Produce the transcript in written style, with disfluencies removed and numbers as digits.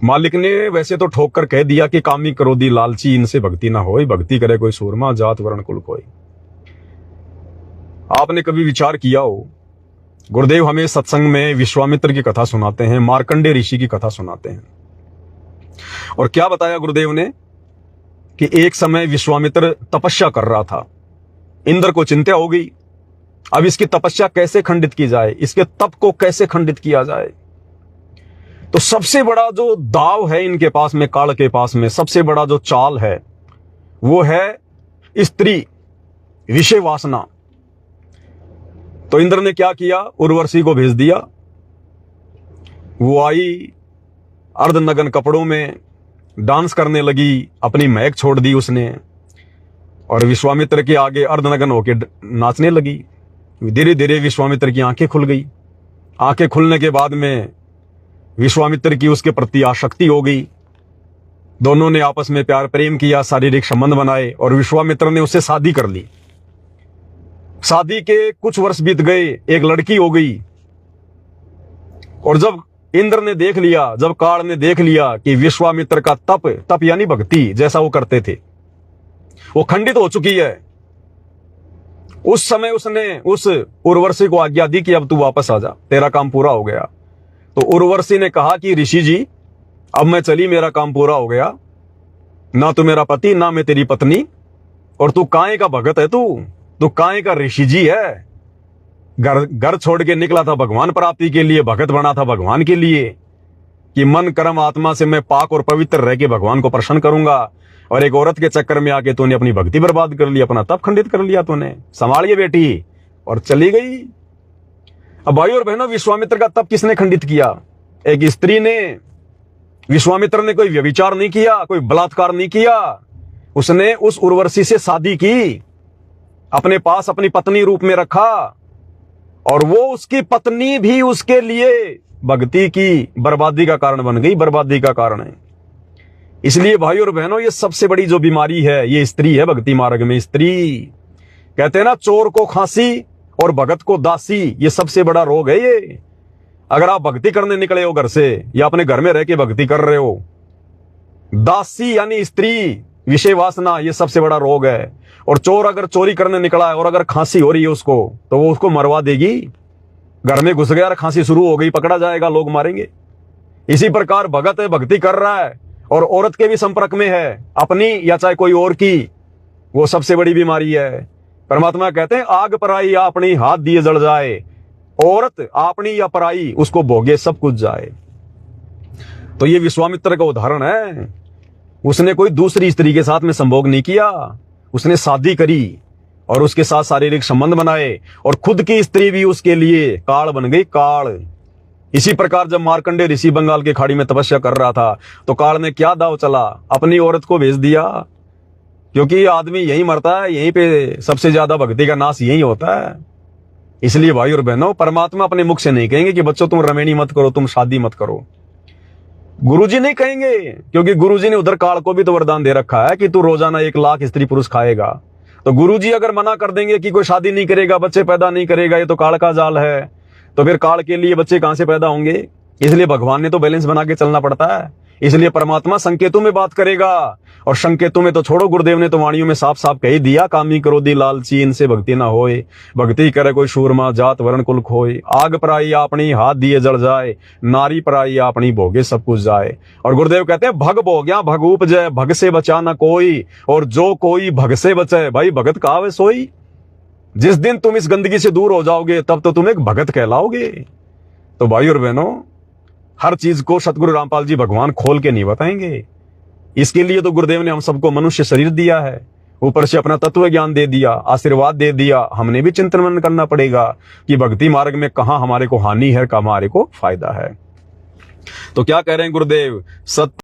मालिक ने वैसे तो ठोक कर कह दिया कि कामी क्रोधी लालची इनसे भक्ति ना होई, भक्ति करे कोई सूरमा जात वर्ण कुल कोई। आपने कभी विचार किया हो, गुरुदेव हमें सत्संग में विश्वामित्र की कथा सुनाते हैं, मार्कंडेय ऋषि की कथा सुनाते हैं, और क्या बताया गुरुदेव ने कि एक समय विश्वामित्र तपस्या कर रहा था। इंद्र को चिंता हो गई, अब इसकी तपस्या कैसे खंडित की जाए, इसके तप को कैसे खंडित किया जाए। तो सबसे बड़ा जो दाव है इनके पास में, काल के पास में सबसे बड़ा जो चाल है वो है स्त्री, विषय वासना। तो इंद्र ने क्या किया, उर्वशी को भेज दिया। वो आई अर्धनग्न कपड़ों में, डांस करने लगी, अपनी महक छोड़ दी उसने, और विश्वामित्र के आगे अर्धनग्न होकर नाचने लगी। धीरे धीरे विश्वामित्र की आंखें खुल गई। आंखें खुलने के बाद में विश्वामित्र की उसके प्रति आसक्ति हो गई। दोनों ने आपस में प्यार प्रेम किया, शारीरिक संबंध बनाए, और विश्वामित्र ने उससे शादी कर ली। शादी के कुछ वर्ष बीत गए, एक लड़की हो गई। और जब इंद्र ने देख लिया, जब काल ने देख लिया कि विश्वामित्र का तप यानी भक्ति जैसा वो करते थे वो खंडित हो चुकी है, उस समय उसने उस उर्वशी को आज्ञा दी कि अब तू वापस आ जा, तेरा काम पूरा हो गया। तो उर्वशी ने कहा कि ऋषि जी अब मैं चली, मेरा काम पूरा हो गया, ना तू मेरा पति ना मैं तेरी पत्नी, और तू काहे का भगत है, तू काहे का ऋषि जी है। घर छोड़ के निकला था भगवान प्राप्ति के लिए, भगत बना था भगवान के लिए कि मन कर्म आत्मा से मैं पाक और पवित्र रह के भगवान को प्रसन्न करूंगा, और एक औरत के चक्कर में आके तूने अपनी भक्ति बर्बाद कर ली, अपना तप खंडित कर लिया तूने, संभालिए बेटी, और चली गई। अब भाई और बहनों, विश्वामित्र का तप किसने खंडित किया? एक स्त्री ने। विश्वामित्र ने कोई व्यभिचार नहीं किया, कोई बलात्कार नहीं किया, उसने उस उर्वशी से शादी की, अपने पास अपनी पत्नी रूप में रखा, और वो उसकी पत्नी भी उसके लिए भक्ति की बर्बादी का कारण बन गई, बर्बादी का कारण है। इसलिए भाई और बहनों, ये सबसे बड़ी जो बीमारी है ये स्त्री है। भक्ति मार्ग में स्त्री, कहते हैं ना, चोर को खांसी और भगत को दासी, ये सबसे बड़ा रोग है ये। अगर आप भक्ति करने निकले हो घर से, या अपने घर में रह के भक्ति कर रहे हो, दासी यानी स्त्री, विषय वासना, ये सबसे बड़ा रोग है। और चोर अगर चोरी करने निकला है और अगर खांसी हो रही है उसको, तो वो उसको मरवा देगी। घर में घुस गया और खांसी शुरू हो गई, पकड़ा जाएगा, लोग मारेंगे। इसी प्रकार भगत है, भक्ति कर रहा है, और औरत के भी संपर्क में है, अपनी या चाहे कोई और की, वो सबसे बड़ी बीमारी है। परमात्मा कहते हैं आग पराई या अपनी हाथ दिए जल जाए, औरत अपनी या पराई उसको भोगे सब कुछ जाए। तो ये विश्वामित्र का उदाहरण है। उसने कोई दूसरी स्त्री के साथ में संभोग नहीं किया, उसने शादी करी और उसके साथ शारीरिक संबंध बनाए, और खुद की स्त्री भी उसके लिए काल बन गई, काल। इसी प्रकार जब मार्कंडेय ऋषि बंगाल की खाड़ी में तपस्या कर रहा था, तो काल ने क्या दाव चला, अपनी औरत को भेज दिया, क्योंकि आदमी यही मरता है, यहीं पे सबसे ज्यादा भक्ति का नाश यही होता है। इसलिए भाई और बहनों, परमात्मा अपने मुख से नहीं कहेंगे कि बच्चों तुम रमेणी मत करो, तुम शादी मत करो। गुरुजी नहीं कहेंगे, क्योंकि गुरुजी ने उधर काल को भी तो वरदान दे रखा है कि तू रोजाना 1 लाख स्त्री पुरुष खाएगा। तो गुरुजी अगर मना कर देंगे कि कोई शादी नहीं करेगा, बच्चे पैदा नहीं करेगा, ये तो काल का जाल है, तो फिर काल के लिए बच्चे कहां से पैदा होंगे? इसलिए भगवान ने तो बैलेंस बना के चलना पड़ता है। इसलिए परमात्मा संकेतों में बात करेगा, और संकेतों में तो छोड़ो, गुरुदेव ने तो वाणियों में साफ साफ कह ही दिया, कामी क्रोधी लालची इनसे भक्ति ना होए, भक्ति करे कोई शूरमा जात वर्ण कुल खोए, आग पराई अपनी हाथ दिए जल जाए, नारी पराई अपनी भोगे सब कुछ जाए। और गुरुदेव कहते हैं भग भोग्या भग उपजय, भग से बचा ना कोई, और जो कोई भग से बचे, भाई भगत कहावे सोई। जिस दिन तुम इस गंदगी से दूर हो जाओगे तब तो तुम एक भगत कहलाओगे। तो भाई और बहनों, हर चीज को सतगुरु रामपाल जी भगवान खोल के नहीं बताएंगे। इसके लिए तो गुरुदेव ने हम सबको मनुष्य शरीर दिया है, ऊपर से अपना तत्व ज्ञान दे दिया, आशीर्वाद दे दिया। हमने भी चिंतन मनन करना पड़ेगा कि भक्ति मार्ग में कहां हमारे को हानि है, कहां हमारे को फायदा है। तो क्या कह रहे हैं गुरुदेव? सत्य